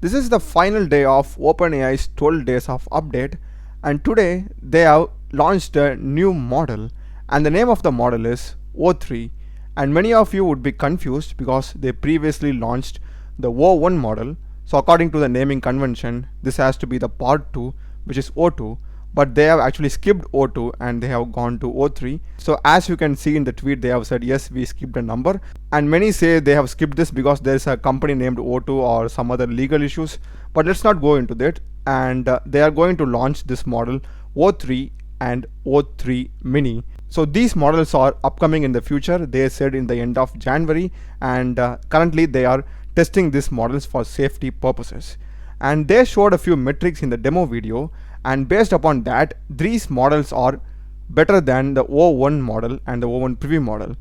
This is the final day of OpenAI's 12 days of update, and today they have launched a new model, and the name of the model is O3. And many of you would be confused because they previously launched the O1 model. So according to the naming convention, this has to be the part 2, which is O2, but they have actually skipped O2 and they have gone to O3. So as you can see in the tweet, they have said yes, we skipped a number, and many say they have skipped this because there is a company named O2 or some other legal issues, but let's not go into that. And they are going to launch this model O3 and O3 mini. So these models are upcoming in the future. They said in the end of January, and currently they are testing these models for safety purposes. And they showed a few metrics in the demo video, and based upon that, these models are better than the O1 model and the O1 preview model.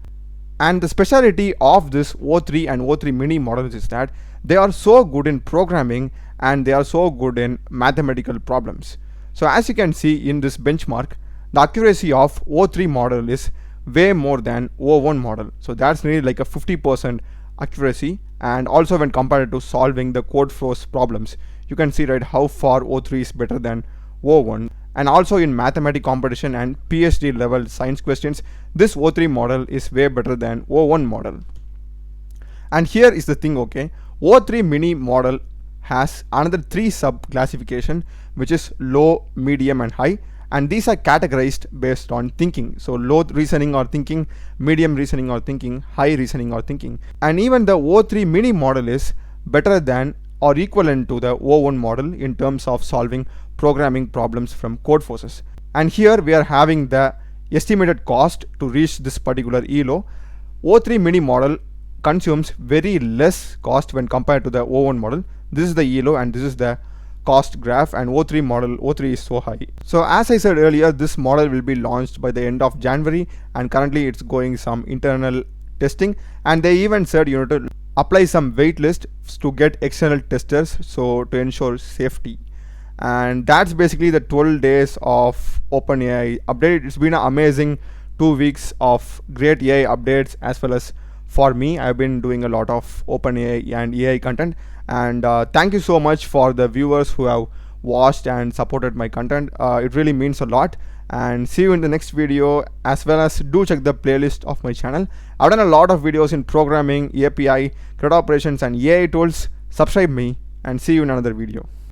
And the specialty of this O3 and O3 mini models is that they are so good in programming and they are so good in mathematical problems. So as you can see in this benchmark, the accuracy of O3 model is way more than O1 model. So that's really like a 50% accuracy, and also when compared to solving the code force problems, you can see right how far O3 is better than O1. And also in mathematics competition and PhD level science questions, this O3 model is way better than O1 model. And here is the thing, okay, O3 mini model has another 3 sub classification, which is low, medium and high, and these are categorized based on thinking. So low reasoning or thinking, medium reasoning or thinking, high reasoning or thinking. And even the O3 mini model is better than or equivalent to the O1 model in terms of solving programming problems from code forces. And here we are having the estimated cost to reach this particular ELO. O3 mini model consumes very less cost when compared to the O1 model. This is the ELO and this is the cost graph, and O3 is so high. So as I said earlier, this model will be launched by the end of January, and currently it's going some internal testing, and they even said to apply some wait list to get external testers, so to ensure safety. And that's basically the 12 days of OpenAI update. It's been an amazing 2 weeks of great AI updates, as well as for me, I've been doing a lot of OpenAI and AI content. And thank you so much for the viewers who have watched and supported my content. It really means a lot. And see you in the next video, as well as do check the playlist of my channel. I've done a lot of videos in programming, API, CRUD operations and AI tools. Subscribe me, and see you in another video.